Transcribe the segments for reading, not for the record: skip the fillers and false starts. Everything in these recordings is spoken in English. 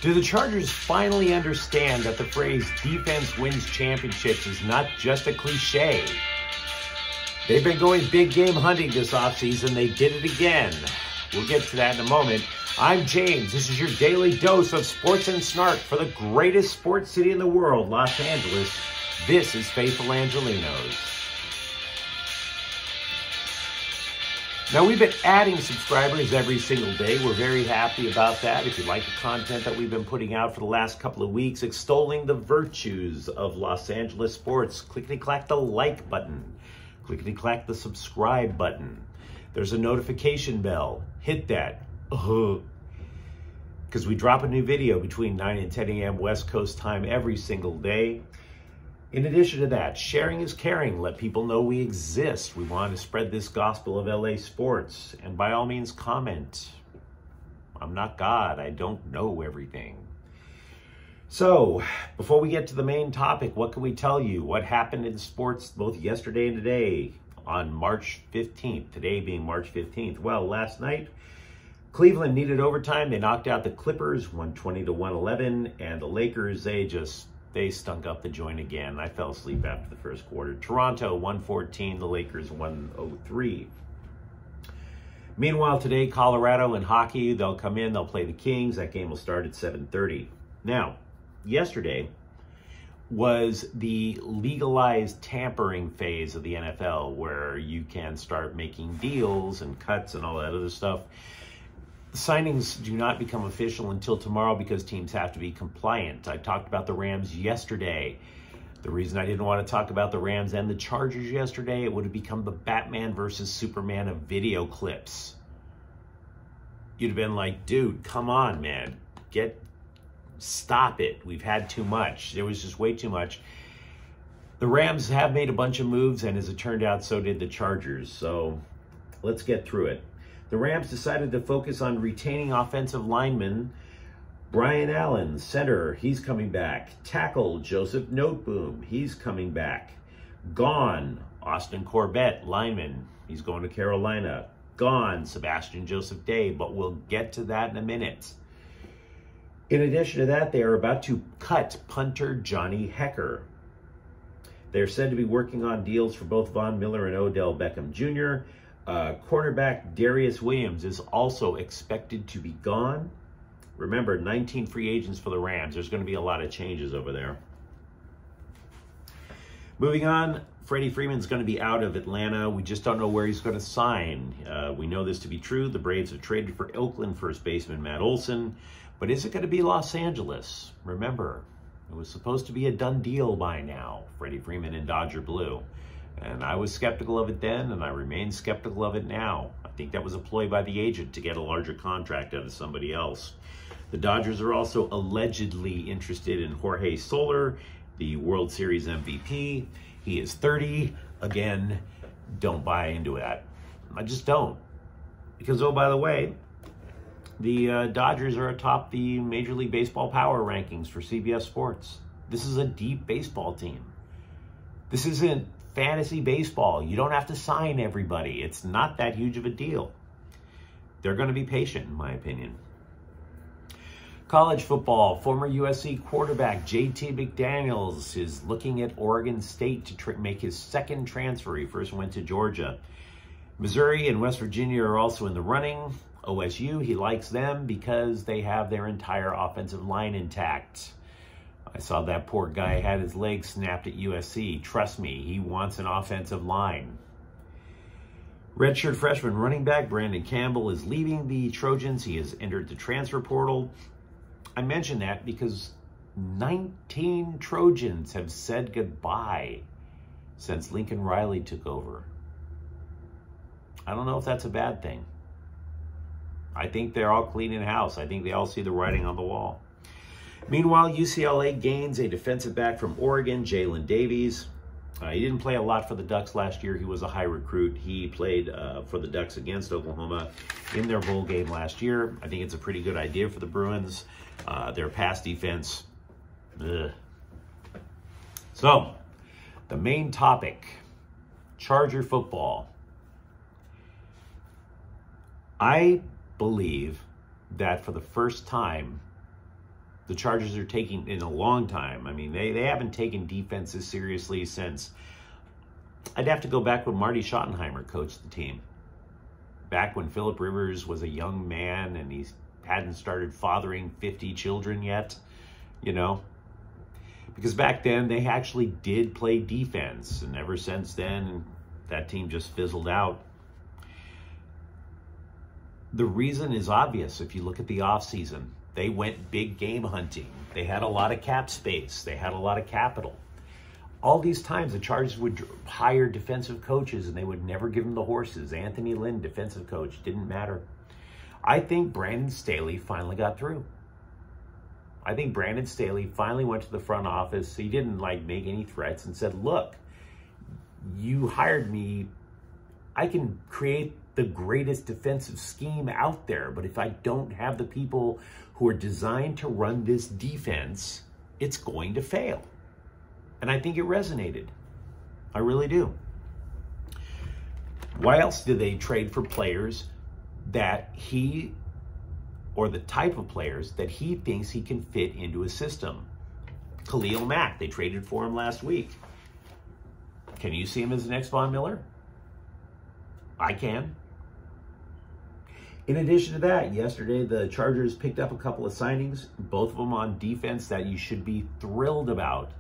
Do the Chargers finally understand that the phrase defense wins championships is not just a cliche? They've been going big game hunting this offseason. They did it again. We'll get to that in a moment. I'm James. This is your daily dose of sports and snark for the greatest sports city in the world, Los Angeles. This is Faithful Angelinos. Now, we've been adding subscribers every single day. We're very happy about that. If you like the content that we've been putting out for the last couple of weeks, extolling the virtues of Los Angeles sports, clickety-clack the like button. Clickety-clack the subscribe button. There's a notification bell. Hit that. Because we drop a new video between 9 and 10 a.m. West Coast time every single day. In addition to that, sharing is caring. Let people know we exist. We want to spread this gospel of LA sports. And by all means, comment. I'm not God. I don't know everything. So, before we get to the main topic, what can we tell you? What happened in sports both yesterday and today on March 15th? Today being March 15th. Well, last night, Cleveland needed overtime. They knocked out the Clippers 120-111. And the Lakers, they stunk up the joint again. I fell asleep after the first quarter. Toronto 114, the Lakers 103. Meanwhile, today, Colorado in hockey, they'll come in, they'll play the Kings. That game will start at 7:30. Now, yesterday was the legalized tampering phase of the NFL, where you can start making deals and cuts and all that other stuff. Signings do not become official until tomorrow because teams have to be compliant. I talked about the Rams yesterday. The reason I didn't want to talk about the Rams and the Chargers yesterday, it would have become the Batman versus Superman of video clips. You'd have been like, dude, come on, man. Stop it. We've had too much. There was just way too much. The Rams have made a bunch of moves, and as it turned out, so did the Chargers. So let's get through it. The Rams decided to focus on retaining offensive lineman Brian Allen, center, he's coming back. Tackle, Joseph Noteboom, he's coming back. Gone, Austin Corbett, lineman, he's going to Carolina. Gone, Sebastian Joseph Day, but we'll get to that in a minute. In addition to that, they are about to cut punter Johnny Hekker. They're said to be working on deals for both Von Miller and Odell Beckham Jr., cornerback Darius Williams is also expected to be gone. Remember, 19 free agents for the Rams. There's going to be a lot of changes over there. Moving on, Freddie Freeman's going to be out of Atlanta. We just don't know where he's going to sign. We know this to be true. The Braves have traded for Oakland first baseman Matt Olson. But is it going to be Los Angeles? Remember, it was supposed to be a done deal by now. Freddie Freeman in Dodger blue. And I was skeptical of it then, and I remain skeptical of it now. I think that was a ploy by the agent to get a larger contract out of somebody else. The Dodgers are also allegedly interested in Jorge Solar, the World Series MVP. He is 30. Again, don't buy into that. I just don't. Because, oh, by the way, the Dodgers are atop the Major League Baseball power rankings for CBS Sports. This is a deep baseball team. This isn't fantasy baseball. You don't have to sign everybody. It's not that huge of a deal. They're going to be patient, in my opinion. College football, former USC quarterback JT McDaniels is looking at Oregon State to make his second transfer. He first went to Georgia. Missouri and West Virginia are also in the running. OSU, he likes them because they have their entire offensive line intact. I saw that poor guy had his leg snapped at USC. Trust me, he wants an offensive line. Redshirt freshman running back Brandon Campbell is leaving the Trojans. He has entered the transfer portal. I mention that because 19 Trojans have said goodbye since Lincoln Riley took over. I don't know if that's a bad thing. I think they're all cleaning house. I think they all see the writing on the wall. Meanwhile, UCLA gains a defensive back from Oregon, Jalen Davies. He didn't play a lot for the Ducks last year. He was a high recruit. He played for the Ducks against Oklahoma in their bowl game last year. I think it's a pretty good idea for the Bruins. Their pass defense. Ugh. So, the main topic, Charger football. I believe that for the first time the Chargers are taking in a long time. I mean, they haven't taken defenses seriously since, I'd have to go back when Marty Schottenheimer coached the team. Back when Phillip Rivers was a young man and he hadn't started fathering 50 children yet, you know. Because back then, they actually did play defense. And ever since then, that team just fizzled out. The reason is obvious. If you look at the offseason, they went big game hunting. They had a lot of cap space. They had a lot of capital. All these times, the Chargers would hire defensive coaches, and they would never give them the horses. Anthony Lynn, defensive coach, didn't matter. I think Brandon Staley finally got through. I think Brandon Staley finally went to the front office. He didn't make any threats and said, look, you hired me. I can create the greatest defensive scheme out there, but if I don't have the people who are designed to run this defense, it's going to fail. And I think it resonated. I really do. Why else did they trade for players that or the type of players that he thinks he can fit into a system? Khalil Mack, they traded for him last week. Can you see him as the next Von Miller? I can. In addition to that, yesterday the Chargers picked up a couple of signings, both of them on defense that you should be thrilled about.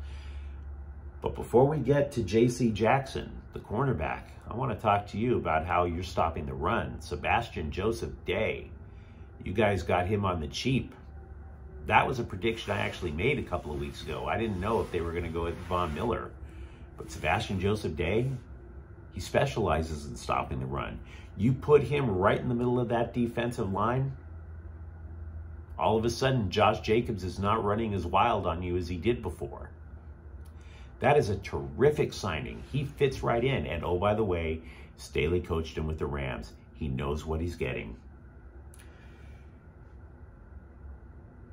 But before we get to J.C. Jackson, the cornerback, I want to talk to you about how you're stopping the run. Sebastian Joseph Day. You guys got him on the cheap. That was a prediction I actually made a couple of weeks ago. I didn't know if they were going to go with Von Miller. But Sebastian Joseph Day, he specializes in stopping the run. You put him right in the middle of that defensive line, all of a sudden Josh Jacobs is not running as wild on you as he did before. That is a terrific signing. He fits right in. And oh, by the way, Staley coached him with the Rams. He knows what he's getting.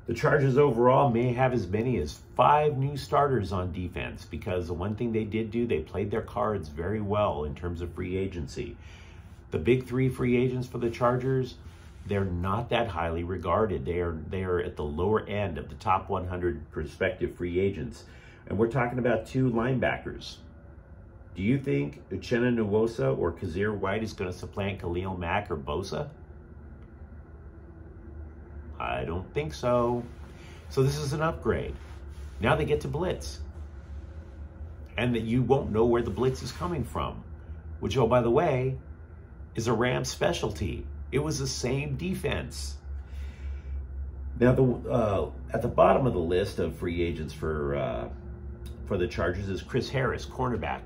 The Chargers overall may have as many as 5 new starters on defense because the one thing they did do, they played their cards very well in terms of free agency. The big 3 free agents for the Chargers, they're not that highly regarded. They are at the lower end of the top 100 prospective free agents. And we're talking about 2 linebackers. Do you think Uchenna Nwosu or Kazir White is going to supplant Khalil Mack or Bosa? I don't think so. So this is an upgrade. Now they get to blitz. And that you won't know where the blitz is coming from. Which, oh, by the way, is a Rams specialty. It was the same defense. Now, at the bottom of the list of free agents for the Chargers is Chris Harris, cornerback.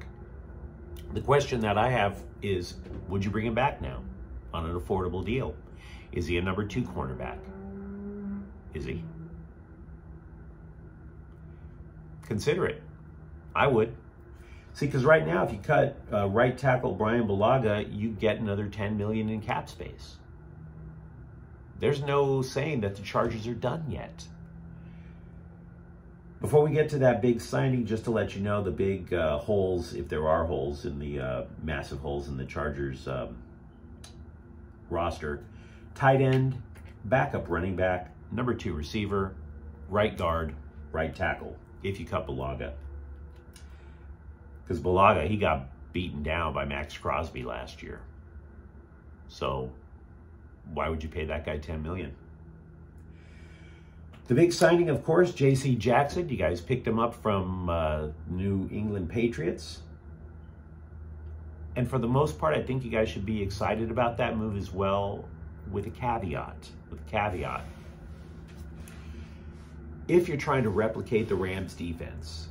The question that I have is, would you bring him back now on an affordable deal? Is he a number 2 cornerback? Is he? Consider it. I would. See, because right now, if you cut right tackle Brian Bulaga, you get another $10 million in cap space. There's no saying that the Chargers are done yet. Before we get to that big signing, just to let you know, the big holes, if there are holes in the massive holes in the Chargers roster, tight end, backup running back, number 2 receiver, right guard, right tackle, if you cut Bulaga. Because Bulaga, he got beaten down by Max Crosby last year. So why would you pay that guy $10 million? The big signing, of course, J.C. Jackson. You guys picked him up from New England Patriots. And for the most part, I think you guys should be excited about that move as well, with a caveat. If you're trying to replicate the Rams defense,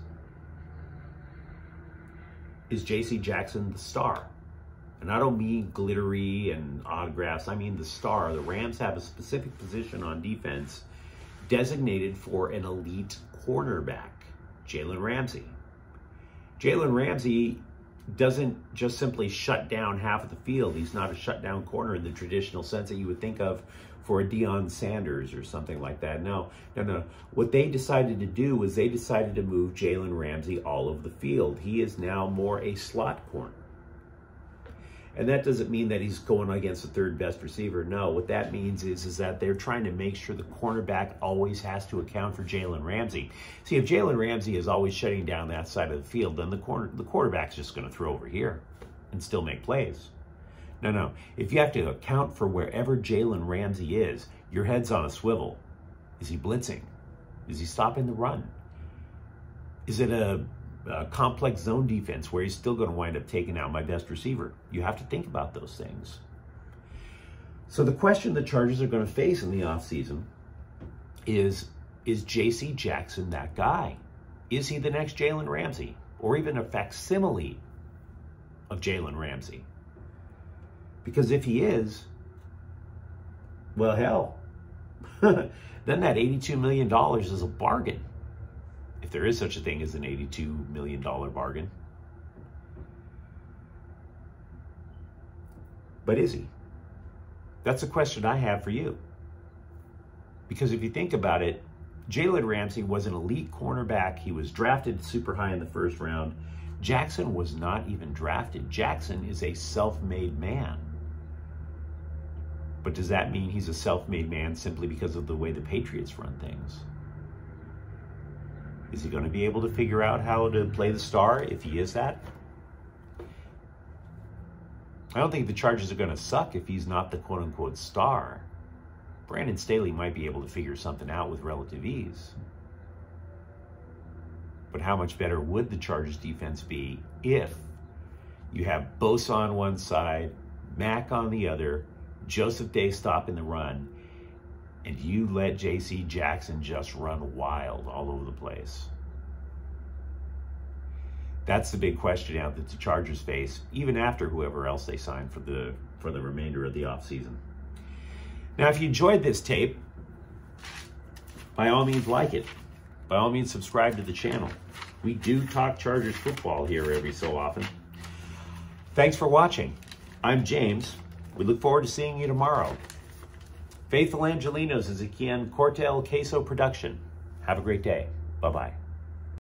is J.C. Jackson the star? And I don't mean glittery and autographs. I mean the star. The Rams have a specific position on defense designated for an elite cornerback, Jalen Ramsey. Jalen Ramsey doesn't just simply shut down half of the field. He's not a shutdown corner in the traditional sense that you would think of for a Deion Sanders or something like that. No. What they decided to do was they decided to move Jalen Ramsey all over the field. He is now more a slot corner. And that doesn't mean that he's going against the third best receiver. No, what that means is that they're trying to make sure the cornerback always has to account for Jalen Ramsey. See, if Jalen Ramsey is always shutting down that side of the field, then the quarterback's just going to throw over here and still make plays. No. If you have to account for wherever Jalen Ramsey is, your head's on a swivel. Is he blitzing? Is he stopping the run? Is it a complex zone defense where he's still going to wind up taking out my best receiver? You have to think about those things. So the question the Chargers are going to face in the offseason is J.C. Jackson that guy? Is he the next Jalen Ramsey? Or even a facsimile of Jalen Ramsey? Because if he is, well, hell, then that $82 million is a bargain. If there is such a thing as an $82 million bargain. But is he? That's a question I have for you. Because if you think about it, Jalen Ramsey was an elite cornerback. He was drafted super high in the first round. Jackson was not even drafted. Jackson is a self-made man. But does that mean he's a self-made man simply because of the way the Patriots run things? Is he going to be able to figure out how to play the star if he is that? I don't think the Chargers are going to suck if he's not the quote-unquote star. Brandon Staley might be able to figure something out with relative ease. But how much better would the Chargers defense be if you have Bosa on one side, Mack on the other, Joseph Day stopping the run, and you let J.C. Jackson just run wild all over the place? That's the big question out that the Chargers face, even after whoever else they sign for the remainder of the offseason. Now, if you enjoyed this tape, by all means like it. By all means subscribe to the channel. We do talk Chargers football here every so often. Thanks for watching. I'm James. We look forward to seeing you tomorrow. Faithful Angelinos is a Kian Cortel Queso production. Have a great day. Bye-bye.